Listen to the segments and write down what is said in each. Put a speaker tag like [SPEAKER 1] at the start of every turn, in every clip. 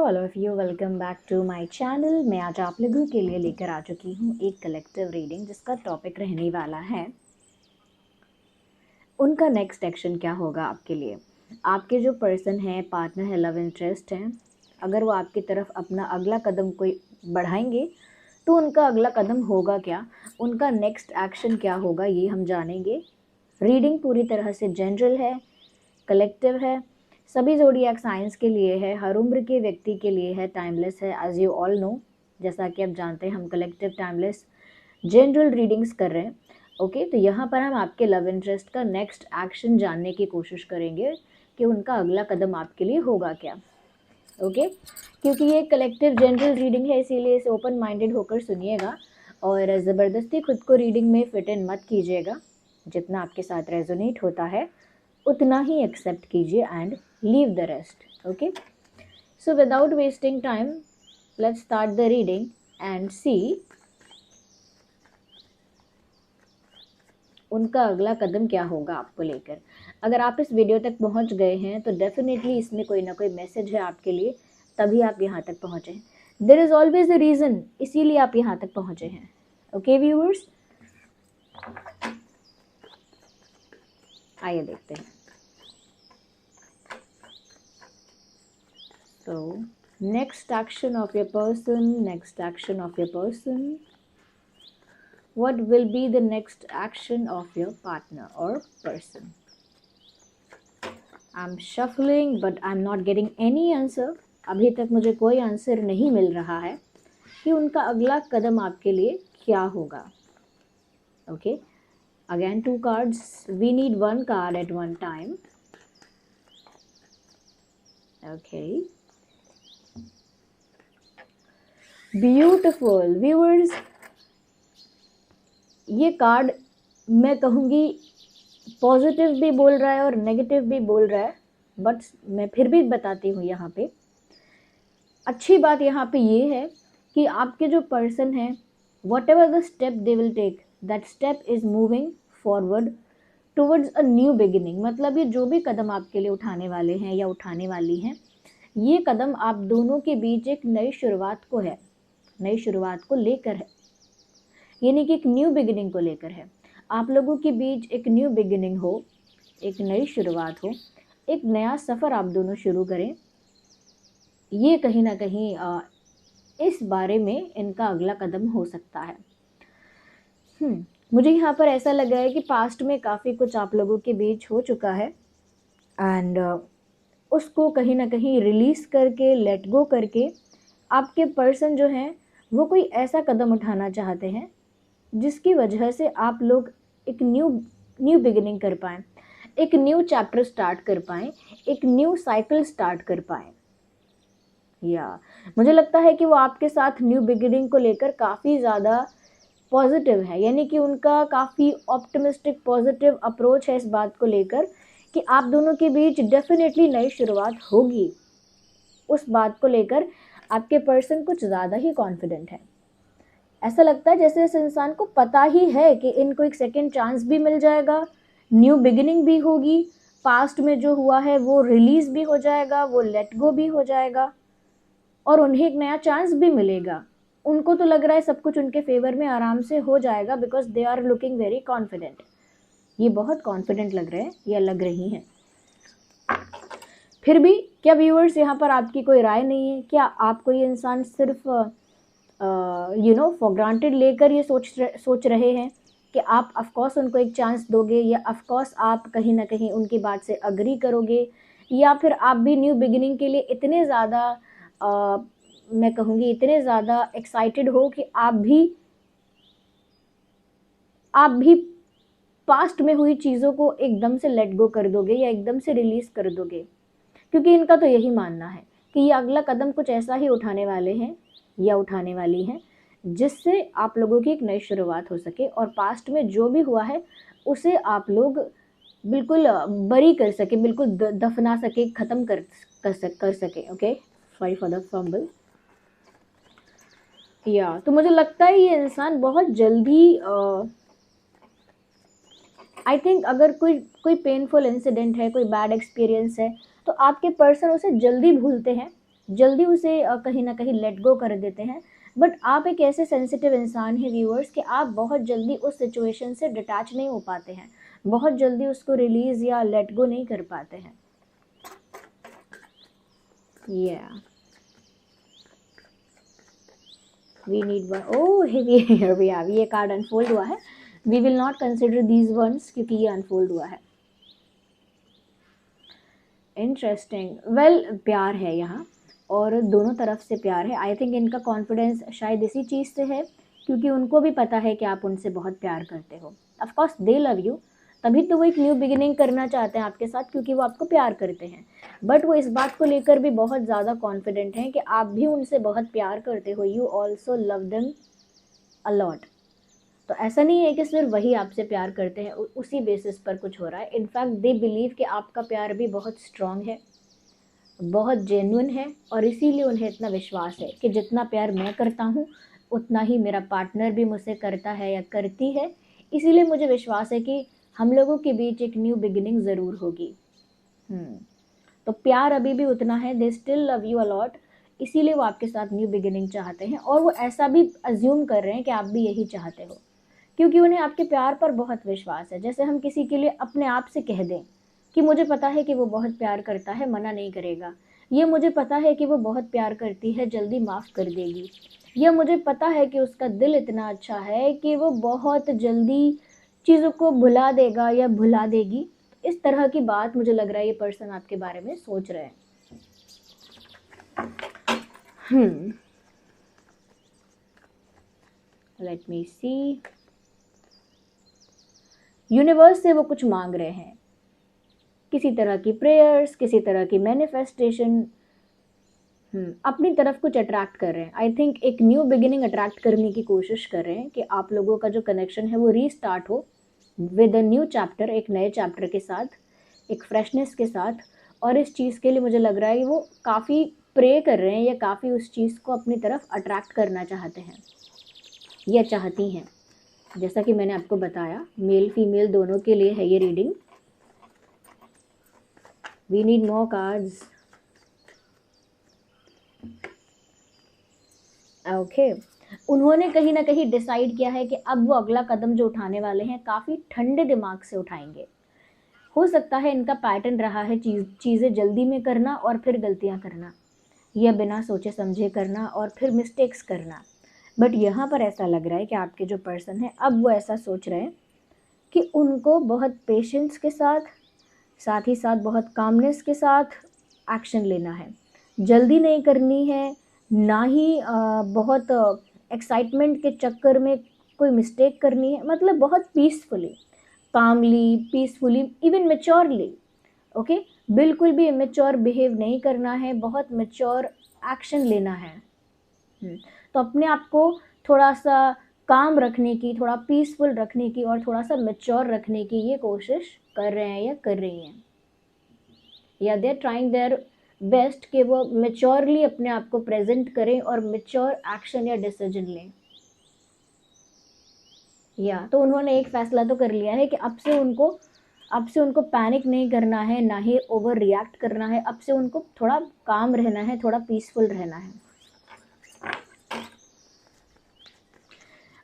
[SPEAKER 1] All of you, welcome back to my channel. मैं आज आप लोगों के लिए लेकर आ चुकी हूँ एक कलेक्टिव रीडिंग जिसका टॉपिक रहने वाला है उनका नेक्स्ट एक्शन क्या होगा आपके लिए। आपके जो पर्सन है, पार्टनर है, लव इंटरेस्ट है, अगर वो आपकी तरफ अपना अगला कदम कोई बढ़ाएंगे तो उनका अगला कदम होगा क्या, उनका नेक्स्ट एक्शन क्या होगा, ये हम जानेंगे। रीडिंग पूरी तरह से जनरल है, कलेक्टिव है, सभी ज़ोडिएक साइंस के लिए है, हर उम्र के व्यक्ति के लिए है, टाइमलेस है। एज यू ऑल नो, जैसा कि आप जानते हैं, हम कलेक्टिव टाइमलेस जनरल रीडिंग्स कर रहे हैं। ओके, तो यहाँ पर हम आपके लव इंटरेस्ट का नेक्स्ट एक्शन जानने की कोशिश करेंगे कि उनका अगला कदम आपके लिए होगा क्या। ओके, क्योंकि ये कलेक्टिव जनरल रीडिंग है इसीलिए इसे ओपन माइंडेड होकर सुनिएगा और ज़बरदस्ती खुद को रीडिंग में फिट इन मत कीजिएगा। जितना आपके साथ रेजोनेट होता है उतना ही एक्सेप्ट कीजिए and leave the rest. Okay, so without wasting time let's start the reading and see उनका अगला कदम क्या होगा आपको लेकर। अगर आप इस वीडियो तक पहुंच गए हैं तो डेफिनेटली इसमें कोई ना कोई मैसेज है आपके लिए, तभी आप यहाँ तक पहुंचे हैं। There is always a reason, इसीलिए आप यहाँ तक पहुंचे हैं। ओके व्यूअर्स, आइए देखते हैं। So, next action of your person, next action of your person. What will be the next action of your partner or person? I'm shuffling but I'm not getting any answer. अभी तक मुझे कोई answer नहीं मिल रहा है कि उनका अगला कदम आपके लिए क्या होगा। Okay, again 2 cards. We need 1 card at one time. Okay. Beautiful viewers, ये कार्ड मैं कहूँगी पॉजिटिव भी बोल रहा है और नेगेटिव भी बोल रहा है, बट मैं फिर भी बताती हूँ। यहाँ पे अच्छी बात यहाँ पे ये है कि आपके जो पर्सन है, whatever the step they will take, that step is moving forward towards a new beginning. मतलब ये जो भी कदम आपके लिए उठाने वाले हैं या उठाने वाली हैं, ये कदम आप दोनों के बीच एक नई शुरुआत को है, नई शुरुआत को लेकर है, यानी कि एक न्यू बिगिनिंग को लेकर है। आप लोगों के बीच एक न्यू बिगिनिंग हो, एक नई शुरुआत हो, एक नया सफ़र आप दोनों शुरू करें। ये कहीं ना कहीं इस बारे में इनका अगला कदम हो सकता है। मुझे यहाँ पर ऐसा लगा है कि पास्ट में काफ़ी कुछ आप लोगों के बीच हो चुका है एंड उसको कहीं ना कहीं रिलीज़ करके, लेट गो करके, आपके पर्सन जो हैं वो कोई ऐसा कदम उठाना चाहते हैं जिसकी वजह से आप लोग एक न्यू बिगिनिंग कर पाएँ, एक न्यू चैप्टर स्टार्ट कर पाएँ, एक न्यू साइकिल स्टार्ट कर पाएँ। या मुझे लगता है कि वो आपके साथ न्यू बिगिनिंग को लेकर काफ़ी ज़्यादा पॉजिटिव है, यानी कि उनका काफ़ी ऑप्टिमिस्टिक पॉजिटिव अप्रोच है इस बात को लेकर कि आप दोनों के बीच डेफिनेटली नई शुरुआत होगी। उस बात को लेकर आपके पर्सन कुछ ज़्यादा ही कॉन्फिडेंट है। ऐसा लगता है जैसे इस इंसान को पता ही है कि इनको एक सेकेंड चांस भी मिल जाएगा, न्यू बिगिनिंग भी होगी, पास्ट में जो हुआ है वो रिलीज भी हो जाएगा, वो लेट गो भी हो जाएगा और उन्हें एक नया चांस भी मिलेगा। उनको तो लग रहा है सब कुछ उनके फेवर में आराम से हो जाएगा because they are looking very confident. ये बहुत कॉन्फिडेंट लग रहे हैं या लग रही हैं। फिर भी क्या व्यूअर्स यहाँ पर आपकी कोई राय नहीं है? क्या आपको ये इंसान सिर्फ फॉर ग्रांटेड लेकर ये सोच रहे हैं कि आप ऑफकोर्स उनको एक चांस दोगे या ऑफकोर्स आप कहीं ना कहीं उनकी बात से अग्री करोगे, या फिर आप भी न्यू बिगिनिंग के लिए इतने ज़्यादा मैं कहूँगी इतने ज़्यादा एक्साइटेड हो कि आप भी पास्ट में हुई चीज़ों को एकदम से लेट गो कर दोगे या एकदम से रिलीज़ कर दोगे? क्योंकि इनका तो यही मानना है कि ये अगला कदम कुछ ऐसा ही उठाने वाले हैं या उठाने वाली हैं जिससे आप लोगों की एक नई शुरुआत हो सके और पास्ट में जो भी हुआ है उसे आप लोग बिल्कुल बरी कर सके, बिल्कुल दफना सके, ख़त्म कर सके। Okay, sorry for the fumble. या तो मुझे लगता है ये इंसान बहुत जल्दी आई थिंक अगर कोई पेनफुल इंसिडेंट है, कोई बैड एक्सपीरियंस है, तो आपके पर्सन उसे जल्दी भूलते हैं जल्दी उसे कहीं ना कहीं लेट गो कर देते हैं। बट आप एक ऐसे सेंसिटिव इंसान हैं व्यूअर्स कि आप बहुत जल्दी उस सिचुएशन से डिटैच नहीं हो पाते हैं, बहुत जल्दी उसको रिलीज या लेट गो नहीं कर पाते हैं। Yeah, we need one. Oh, here we have, ये कार्ड अनफोल्ड हुआ है। We will not consider these ones क्योंकि ये अनफोल्ड हुआ है। इंटरेस्टिंग। वेल, प्यार है यहाँ और दोनों तरफ से प्यार है। आई थिंक इनका कॉन्फिडेंस शायद इसी चीज़ से है क्योंकि उनको भी पता है कि आप उनसे बहुत प्यार करते हो। Of course they love you, तभी तो वो एक न्यू बिगिनिंग करना चाहते हैं आपके साथ, क्योंकि वो आपको प्यार करते हैं। बट वो इस बात को लेकर भी बहुत ज़्यादा कॉन्फिडेंट हैं कि आप भी उनसे बहुत प्यार करते हो। You also love them allot. तो ऐसा नहीं है कि सिर्फ वही आपसे प्यार करते हैं, उसी बेसिस पर कुछ हो रहा है। इनफैक्ट दे बिलीव कि आपका प्यार भी बहुत स्ट्रांग है, बहुत जेन्युइन है, और इसीलिए उन्हें इतना विश्वास है कि जितना प्यार मैं करता हूँ उतना ही मेरा पार्टनर भी मुझसे करता है या करती है। इसीलिए मुझे विश्वास है कि हम लोगों के बीच एक न्यू बिगिनिंग ज़रूर होगी। तो प्यार अभी भी उतना है, they still love you a lot. इसीलिए वो आपके साथ न्यू बिगिनिंग चाहते हैं, और वो ऐसा भी अज्यूम कर रहे हैं कि आप भी यही चाहते हो, क्योंकि उन्हें आपके प्यार पर बहुत विश्वास है। जैसे हम किसी के लिए अपने आप से कह दें कि मुझे पता है कि वो बहुत प्यार करता है, मना नहीं करेगा, ये मुझे पता है कि वो बहुत प्यार करती है, जल्दी माफ़ कर देगी, यह मुझे पता है कि उसका दिल इतना अच्छा है कि वो बहुत जल्दी चीज़ों को भुला देगा या भुला देगी। इस तरह की बात मुझे लग रहा है ये पर्सन आपके बारे में सोच रहे हैं। लेट मी सी। यूनिवर्स से वो कुछ मांग रहे हैं, किसी तरह की प्रेयर्स, किसी तरह की मैनिफेस्टेशन, अपनी तरफ कुछ अट्रैक्ट कर रहे हैं। आई थिंक एक न्यू बिगिनिंग अट्रैक्ट करने की कोशिश कर रहे हैं कि आप लोगों का जो कनेक्शन है वो रीस्टार्ट हो विद अ न्यू चैप्टर, एक नए चैप्टर के साथ, एक फ्रेशनेस के साथ। और इस चीज़ के लिए मुझे लग रहा है कि वो काफ़ी प्रे कर रहे हैं या काफ़ी उस चीज़ को अपनी तरफ अट्रैक्ट करना चाहते हैं या चाहती हैं। जैसा कि मैंने आपको बताया, मेल फीमेल दोनों के लिए है ये reading. We need more cards. Okay, उन्होंने कहीं ना कहीं डिसाइड किया है कि अब वो अगला कदम जो उठाने वाले हैं काफ़ी ठंडे दिमाग से उठाएंगे। हो सकता है इनका पैटर्न रहा है चीज़ें जल्दी में करना और फिर गलतियां करना, या बिना सोचे समझे करना और फिर मिस्टेक्स करना। बट यहाँ पर ऐसा लग रहा है कि आपके जो पर्सन है अब वो ऐसा सोच रहे हैं कि उनको बहुत पेशेंस के साथ, साथ ही साथ बहुत कामनेस के साथ एक्शन लेना है। जल्दी नहीं करनी है, ना ही बहुत एक्साइटमेंट के चक्कर में कोई मिस्टेक करनी है। मतलब बहुत पीसफुली, कामली, पीसफुली, इवन मेच्योरली। ओके, बिल्कुल भी इमेच्योर बिहेव नहीं करना है, बहुत मेच्योर एक्शन लेना है। तो अपने आप को थोड़ा सा काम रखने की, थोड़ा पीसफुल रखने की और थोड़ा सा मेच्योर रखने की ये कोशिश कर रहे हैं या कर रही हैं, या they are trying their best कि वो मेच्योरली अपने आप को प्रेजेंट करें और मेच्योर एक्शन या डिसीजन लें। या तो उन्होंने एक फैसला तो कर लिया है कि अब से उनको पैनिक नहीं करना है, ना ही ओवर रिएक्ट करना है। अब से उनको थोड़ा काम रहना है, थोड़ा पीसफुल रहना है।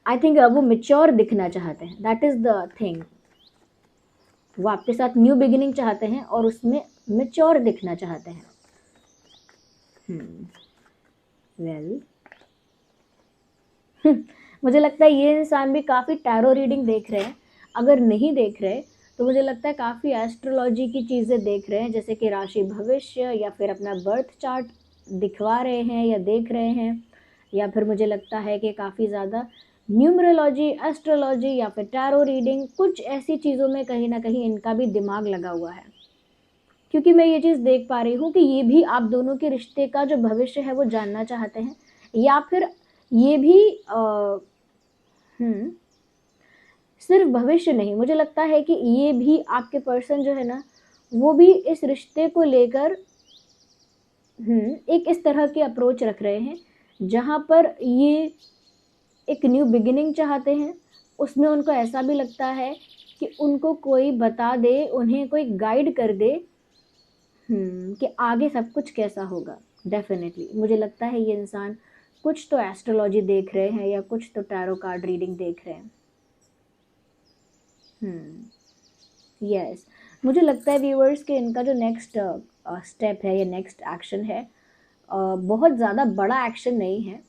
[SPEAKER 1] आई थिंक वो मेच्योर दिखना चाहते हैं, दैट इज द थिंग। वो आपके साथ न्यू बिगिनिंग चाहते हैं और उसमें मेच्योर दिखना चाहते हैं। वेल, मुझे लगता है ये इंसान भी काफ़ी टैरो रीडिंग देख रहे हैं। अगर नहीं देख रहे तो मुझे लगता है काफ़ी एस्ट्रोलॉजी की चीज़ें देख रहे हैं, जैसे कि राशि भविष्य, या फिर अपना बर्थ चार्ट दिखवा रहे हैं या देख रहे हैं, या फिर मुझे लगता है कि काफ़ी ज़्यादा न्यूमरोलॉजी, एस्ट्रोलॉजी या फिर टैरो रीडिंग, कुछ ऐसी चीज़ों में कहीं ना कहीं इनका भी दिमाग लगा हुआ है। क्योंकि मैं ये चीज़ देख पा रही हूँ कि ये भी आप दोनों के रिश्ते का जो भविष्य है वो जानना चाहते हैं, या फिर ये भी सिर्फ भविष्य नहीं, मुझे लगता है कि ये भी आपके पर्सन जो है ना, वो भी इस रिश्ते को लेकर एक इस तरह की अप्रोच रख रहे हैं जहाँ पर ये एक न्यू बिगिनिंग चाहते हैं। उसमें उनको ऐसा भी लगता है कि उनको कोई बता दे, उन्हें कोई गाइड कर दे कि आगे सब कुछ कैसा होगा। डेफिनेटली मुझे लगता है ये इंसान कुछ तो एस्ट्रोलॉजी देख रहे हैं या कुछ तो टैरो कार्ड रीडिंग देख रहे हैं। यस, मुझे लगता है व्यूअर्स कि इनका जो नेक्स्ट स्टेप है या नेक्स्ट एक्शन है, बहुत ज़्यादा बड़ा एक्शन नहीं है,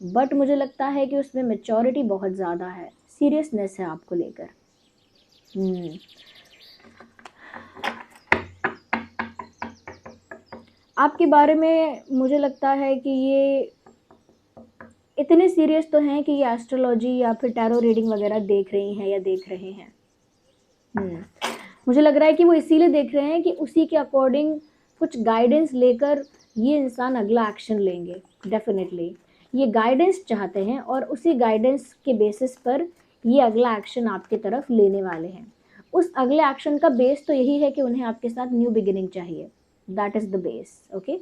[SPEAKER 1] बट मुझे लगता है कि उसमें मैच्योरिटी बहुत ज़्यादा है, सीरियसनेस है आपको लेकर। हम्म, आपके बारे में मुझे लगता है कि ये इतने सीरियस तो हैं कि ये एस्ट्रोलॉजी या फिर टैरो रीडिंग वगैरह देख रही हैं या देख रहे हैं। मुझे लग रहा है कि वो इसीलिए देख रहे हैं कि उसी के अकॉर्डिंग कुछ गाइडेंस लेकर ये इंसान अगला एक्शन लेंगे। डेफिनेटली ये गाइडेंस चाहते हैं और उसी गाइडेंस के बेसिस पर ये अगला एक्शन आपकी तरफ लेने वाले हैं। उस अगले एक्शन का बेस तो यही है कि उन्हें आपके साथ न्यू बिगिनिंग चाहिए। That is the base. Okay,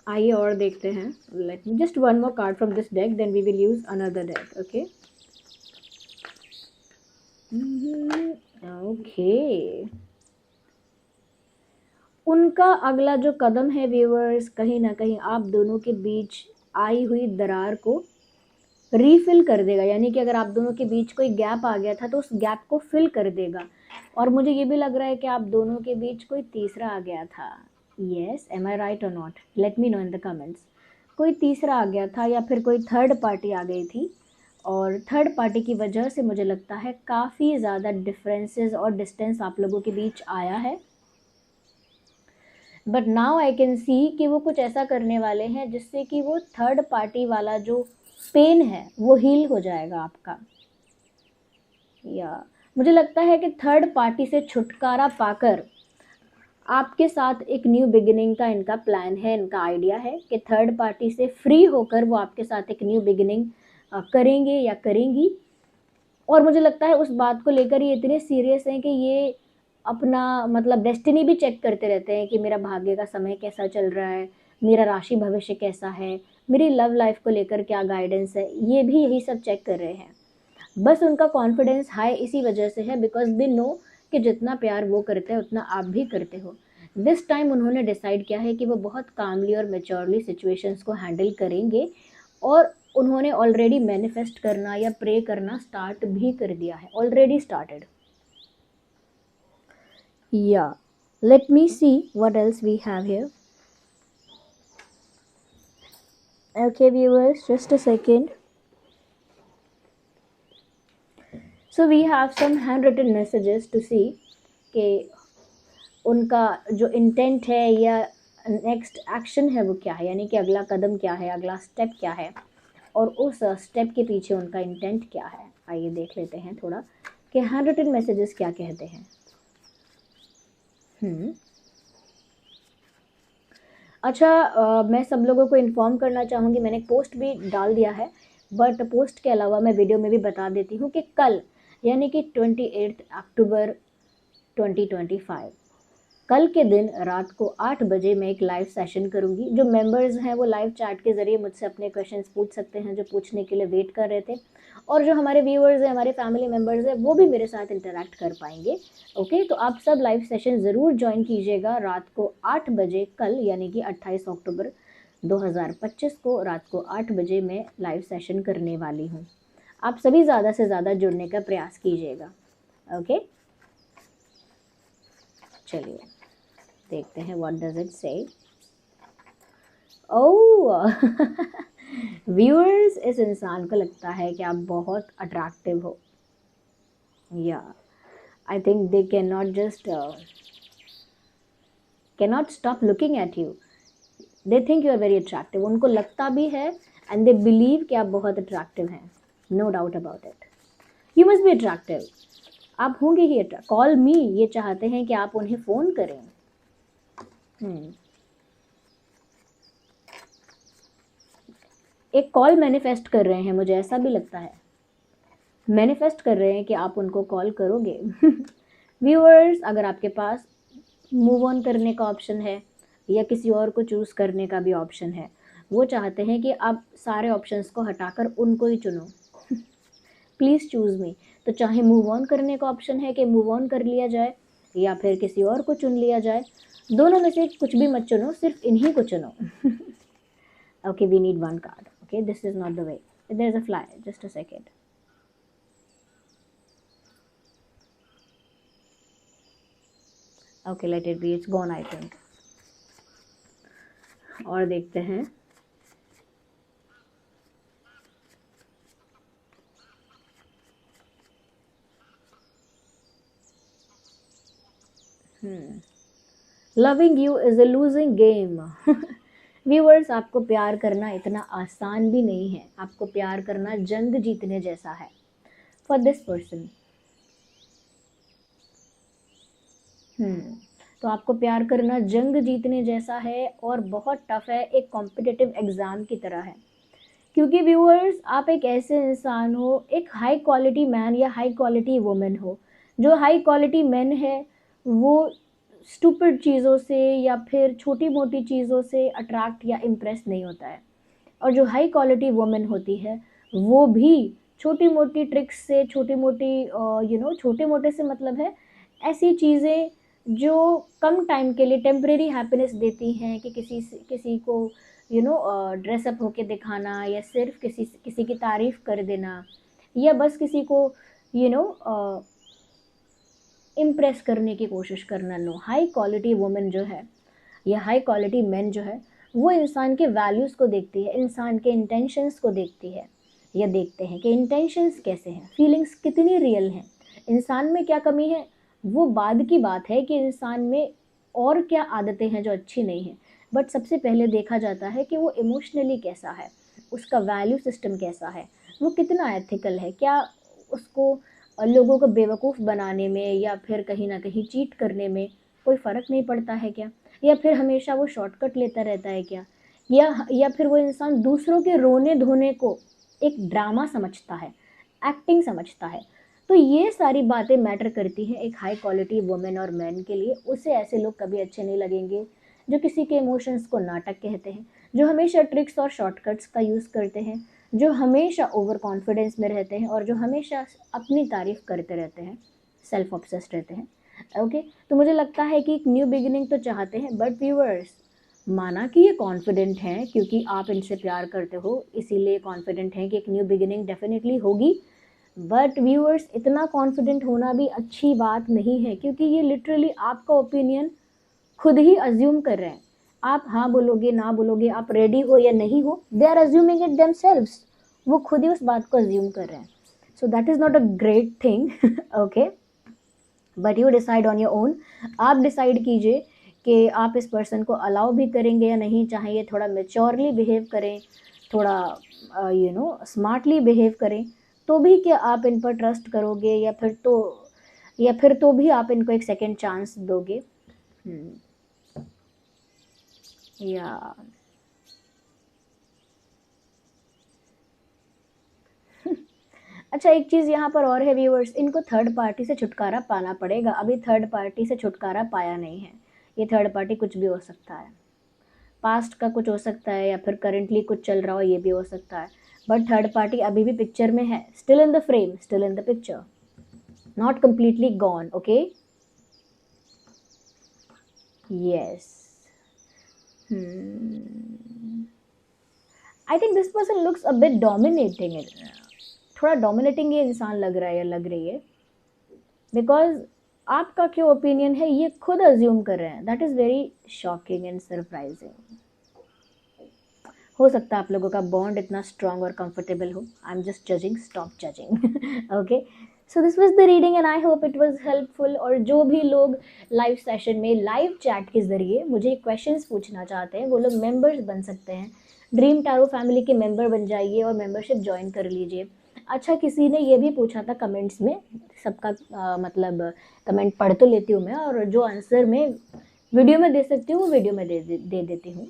[SPEAKER 1] आइए और देखते हैं। Let me just one more card from this deck, then we will use another deck. Okay okay, उनका अगला जो कदम है व्यूअर्स, कहीं ना कहीं आप दोनों के बीच आई हुई दरार को रीफिल कर देगा। यानी कि अगर आप दोनों के बीच कोई गैप आ गया था तो उस गैप को फिल कर देगा। और मुझे ये भी लग रहा है कि आप दोनों के बीच कोई तीसरा आ गया था। यस, एम आई राइट और not? Let me know in the comments. कोई तीसरा आ गया था या फिर कोई थर्ड पार्टी आ गई थी, और थर्ड पार्टी की वजह से मुझे लगता है काफ़ी ज़्यादा डिफरेंसेस और डिस्टेंस आप लोगों के बीच आया है। But now I can see कि वो कुछ ऐसा करने वाले हैं जिससे कि वो थर्ड पार्टी वाला जो पेन है वो हील हो जाएगा आपका। या मुझे लगता है कि थर्ड पार्टी से छुटकारा पाकर आपके साथ एक न्यू बिगिनिंग का इनका प्लान है, इनका आइडिया है कि थर्ड पार्टी से फ्री होकर वो आपके साथ एक न्यू बिगिनिंग करेंगे या करेंगी। और मुझे लगता है उस बात को लेकर ये इतने सीरियस हैं कि ये अपना मतलब डेस्टिनी भी चेक करते रहते हैं कि मेरा भाग्य का समय कैसा चल रहा है, मेरा राशि भविष्य कैसा है, मेरी लव लाइफ को लेकर क्या गाइडेंस है, ये भी यही सब चेक कर रहे हैं। बस उनका कॉन्फिडेंस हाई इसी वजह से है बिकॉज दे नो कि जितना प्यार वो करते हैं उतना आप भी करते हो। दिस टाइम उन्होंने डिसाइड किया है कि वो बहुत कामली और मेच्योरली सिचुएशंस को हैंडल करेंगे। और उन्होंने ऑलरेडी मैनिफेस्ट करना या प्रे करना स्टार्ट भी कर दिया है, ऑलरेडी स्टार्टेड। या let me see what else we have here. Okay viewers, just a second. So we have some hand written messages to see कि उनका जो इंटेंट है या नेक्स्ट एक्शन है वो क्या है, यानी कि अगला कदम क्या है, अगला स्टेप क्या है, और उस स्टेप के पीछे उनका इंटेंट क्या है। आइए देख लेते हैं थोड़ा कि हैंड रिटन मैसेजेस क्या कहते हैं। अच्छा, मैं सब लोगों को इन्फॉर्म करना चाहूँगी, मैंने पोस्ट भी डाल दिया है, बट पोस्ट के अलावा मैं वीडियो में भी बता देती हूँ कि कल यानी कि 28 अक्टूबर 2025 कल के दिन रात को 8 बजे मैं एक लाइव सेशन करूंगी। जो मेंबर्स हैं वो लाइव चैट के ज़रिए मुझसे अपने क्वेश्चंस पूछ सकते हैं, जो पूछने के लिए वेट कर रहे थे। और जो हमारे व्यूअर्स हैं, हमारे फैमिली मेंबर्स हैं, वो भी मेरे साथ इंटरेक्ट कर पाएंगे। ओके, तो आप सब लाइव सेशन ज़रूर ज्वाइन कीजिएगा रात को 8 बजे कल, यानी कि 28 अक्टूबर 2025 को रात को 8 बजे मैं लाइव सेशन करने वाली हूँ। आप सभी ज़्यादा से ज़्यादा जुड़ने का प्रयास कीजिएगा। ओके, चलिए देखते हैं व्हाट डज इट से। ओह व्यूअर्स, इस इंसान को लगता है कि आप बहुत अट्रैक्टिव हो। या I think they can not just cannot stop looking at you. They think you are very attractive. उनको लगता भी है एंड दे बिलीव कि आप बहुत अट्रैक्टिव हैं। No doubt about it, you must be attractive. आप होंगे ही अट्रैक्ट। कॉल मी, ये चाहते हैं कि आप उन्हें फ़ोन करें। एक कॉल मैनिफेस्ट कर रहे हैं, मुझे ऐसा भी लगता है मैनिफेस्ट कर रहे हैं कि आप उनको कॉल करोगे। व्यूअर्स, अगर आपके पास मूव ऑन करने का ऑप्शन है या किसी और को चूज़ करने का भी ऑप्शन है, वो चाहते हैं कि आप सारे ऑप्शंस को हटाकर उनको ही चुनो। प्लीज़ चूज़ मी। तो चाहे मूव ऑन करने का ऑप्शन है कि मूव ऑन कर लिया जाए, या फिर किसी और को चुन लिया जाए। दोनों में से कुछ भी मत चुनो, सिर्फ इन्हीं को चुनो। Okay, we need one card. Okay, this is not the way, there is a fly, just a second. Okay, let it be, it's gone I think. और देखते हैं। Loving you is a losing game. Viewers, आपको प्यार करना इतना आसान भी नहीं है। आपको प्यार करना जंग जीतने जैसा है फॉर दिस पर्सन। तो आपको प्यार करना जंग जीतने जैसा है और बहुत टफ है, एक कॉम्पिटिटिव एग्जाम की तरह है। क्योंकि व्यूअर्स, आप एक ऐसे इंसान हो, एक हाई क्वालिटी मैन या हाई क्वालिटी वुमेन हो। जो हाई क्वालिटी मैन है वो स्टूपिड चीज़ों से या फिर छोटी मोटी चीज़ों से अट्रैक्ट या इम्प्रेस नहीं होता है। और जो हाई क्वालिटी वुमेन होती है वो भी छोटी मोटी ट्रिक्स से, छोटी मोटी छोटे मोटे से मतलब है ऐसी चीज़ें जो कम टाइम के लिए टेम्परेरी हैप्पीनेस देती हैं, कि किसी को ड्रेसअप होके दिखाना, या सिर्फ किसी किसी की तारीफ कर देना, या बस किसी को यू नो इम्प्रेस करने की कोशिश करना। नो, हाई क्वालिटी वुमेन जो है या हाई क्वालिटी मैन जो है वो इंसान के वैल्यूज़ को देखती है, इंसान के इंटेंशंस को देखती है, या देखते हैं कि इंटेंशंस कैसे हैं, फीलिंग्स कितनी रियल हैं, इंसान में क्या कमी है वो बाद की बात है, कि इंसान में और क्या आदतें हैं जो अच्छी नहीं हैं। बट सबसे पहले देखा जाता है कि वो इमोशनली कैसा है, उसका वैल्यू सिस्टम कैसा है, वो कितना एथिकल है, क्या उसको लोगों को बेवकूफ़ बनाने में या फिर कहीं ना कहीं चीट करने में कोई फ़र्क नहीं पड़ता है क्या, या फिर हमेशा वो शॉर्टकट लेता रहता है क्या, या फिर वो इंसान दूसरों के रोने धोने को एक ड्रामा समझता है, एक्टिंग समझता है। तो ये सारी बातें मैटर करती हैं एक हाई क्वालिटी वुमेन और मैन के लिए। उसे ऐसे लोग कभी अच्छे नहीं लगेंगे जो किसी के इमोशंस को नाटक कहते हैं, जो हमेशा ट्रिक्स और शॉर्टकट्स का यूज़ करते हैं, जो हमेशा ओवर कॉन्फिडेंस में रहते हैं और जो हमेशा अपनी तारीफ करते रहते हैं, सेल्फ ऑब्सेस्ड रहते हैं। ओके, तो मुझे लगता है कि एक न्यू बिगिनिंग तो चाहते हैं, बट व्यूअर्स, माना कि ये कॉन्फिडेंट हैं क्योंकि आप इनसे प्यार करते हो, इसीलिए कॉन्फिडेंट हैं कि एक न्यू बिगिनिंग डेफिनेटली होगी। बट व्यूअर्स, इतना कॉन्फिडेंट होना भी अच्छी बात नहीं है, क्योंकि ये लिटरली आपका ओपिनियन खुद ही अज्यूम कर रहे हैं। आप हाँ बोलोगे ना बोलोगे, आप रेडी हो या नहीं हो, they are assuming it themselves. वो खुद ही उस बात को अज्यूम कर रहे हैं। So that is not a great thing. Okay, but you decide on your own. आप डिसाइड कीजिए कि आप इस पर्सन को अलाउ भी करेंगे या नहीं, चाहे ये थोड़ा मेच्योरली बिहेव करें, थोड़ा स्मार्टली बिहेव करें, तो भी क्या आप इन पर ट्रस्ट करोगे, या फिर तो भी आप इनको एक सेकेंड चांस दोगे। या अच्छा, एक चीज़ यहाँ पर और है व्यूअर्स, इनको थर्ड पार्टी से छुटकारा पाना पड़ेगा। अभी थर्ड पार्टी से छुटकारा पाया नहीं है। ये थर्ड पार्टी कुछ भी हो सकता है, पास्ट का कुछ हो सकता है, या फिर करेंटली कुछ चल रहा हो, ये भी हो सकता है। बट थर्ड पार्टी अभी भी पिक्चर में है, still in the frame, still in the picture, not completely gone. Okay, yes. I think this person looks a bit dominating. थोड़ा डोमिनेटिंग ये इंसान लग रहा है या लग रही है, बिकॉज आपका क्या ओपिनियन है ये खुद अज्यूम कर रहे हैं। That is very shocking and surprising. हो सकता है आप लोगों का बॉन्ड इतना स्ट्रांग और कंफर्टेबल हो। I am just judging, stop judging. Okay, so this was the reading and I hope it was helpful. और जो भी लोग लाइव सेशन में लाइव चैट के ज़रिए मुझे क्वेश्चंस पूछना चाहते हैं वो लोग मेंबर्स बन सकते हैं। ड्रीम टैरो फैमिली के मेंबर बन जाइए और मेंबरशिप ज्वाइन कर लीजिए। अच्छा, किसी ने ये भी पूछा था कमेंट्स में, सबका मतलब कमेंट पढ़ तो लेती हूँ मैं, और जो आंसर मैं वीडियो में दे सकती हूँ वो वीडियो में दे देती हूँ।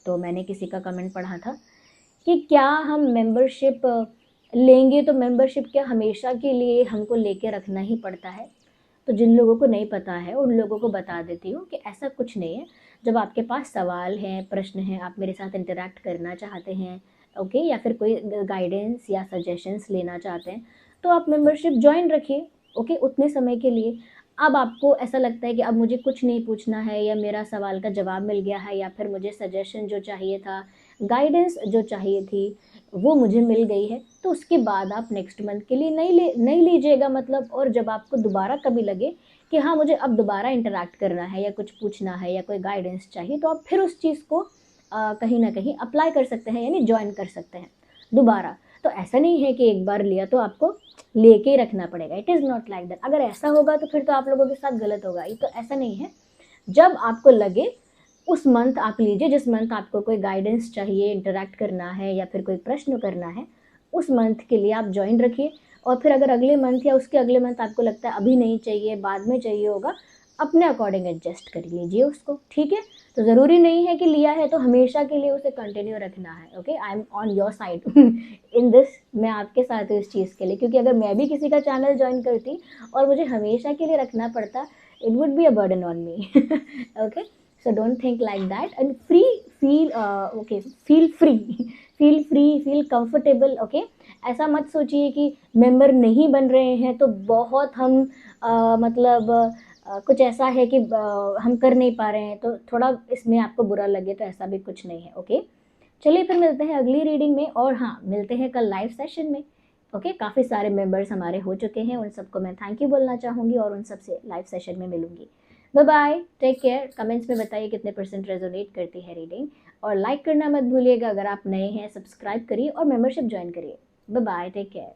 [SPEAKER 1] तो मैंने किसी का कमेंट पढ़ा था कि क्या हम मेंबरशिप लेंगे तो मेंबरशिप क्या हमेशा के लिए हमको लेके रखना ही पड़ता है। तो जिन लोगों को नहीं पता है उन लोगों को बता देती हूँ कि ऐसा कुछ नहीं है। जब आपके पास सवाल हैं, प्रश्न हैं, आप मेरे साथ इंटरेक्ट करना चाहते हैं, ओके, या फिर कोई गाइडेंस या सजेशंस लेना चाहते हैं, तो आप मेंबरशिप ज्वाइन रखिए, ओके, उतने समय के लिए। अब आपको ऐसा लगता है कि अब मुझे कुछ नहीं पूछना है, या मेरा सवाल का जवाब मिल गया है, या फिर मुझे सजेशन जो चाहिए था, गाइडेंस जो चाहिए थी, वो मुझे मिल गई है, तो उसके बाद आप नेक्स्ट मंथ के लिए नहीं लीजिएगा मतलब। और जब आपको दोबारा कभी लगे कि हाँ मुझे अब दोबारा इंटरैक्ट करना है, या कुछ पूछना है, या कोई गाइडेंस चाहिए, तो आप फिर उस चीज़ को कहीं ना कहीं अप्लाई कर सकते हैं, यानी ज्वाइन कर सकते हैं दोबारा। तो ऐसा नहीं है कि एक बार लिया तो आपको लेके ही रखना पड़ेगा, it is not like that. अगर ऐसा होगा तो फिर तो आप लोगों के साथ गलत होगा, ये तो ऐसा नहीं है। जब आपको लगे उस मंथ आप लीजिए, जिस मंथ आपको कोई गाइडेंस चाहिए, इंटरैक्ट करना है, या फिर कोई प्रश्न करना है, उस मंथ के लिए आप ज्वाइन रखिए। और फिर अगर अगले मंथ या उसके अगले मंथ आपको लगता है अभी नहीं चाहिए, बाद में चाहिए होगा, अपने अकॉर्डिंग एडजस्ट कर लीजिए उसको, ठीक है। तो ज़रूरी नहीं है कि लिया है तो हमेशा के लिए उसे कंटिन्यू रखना है। Okay, I am on your side in this, मैं आपके साथ हूँ इस चीज़ के लिए, क्योंकि अगर मैं भी किसी का चैनल ज्वाइन करती और मुझे हमेशा के लिए रखना पड़ता, it would be a burden on me. Okay, so don't think like that, and feel free feel free, feel comfortable, okay। ऐसा मत सोचिए कि मेंबर नहीं बन रहे हैं तो बहुत हम मतलब कुछ ऐसा है कि हम कर नहीं पा रहे हैं, तो थोड़ा इसमें आपको बुरा लगे तो ऐसा भी कुछ नहीं है, ओके। चलिए फिर मिलते हैं अगली रीडिंग में, और हाँ मिलते हैं कल लाइव सेशन में। ओके, काफ़ी सारे मेंबर्स हमारे हो चुके हैं, उन सबको मैं थैंक यू बोलना चाहूँगी, और उन सबसे लाइव सेशन में मिलूंगी। Bye bye, take care. Comments में बताइए कितने % रेजोनेट करती है रीडिंग, और लाइक करना मत भूलिएगा। अगर आप नए हैं सब्सक्राइब करिए और मेंबरशिप ज्वाइन करिए। Bye bye, take care.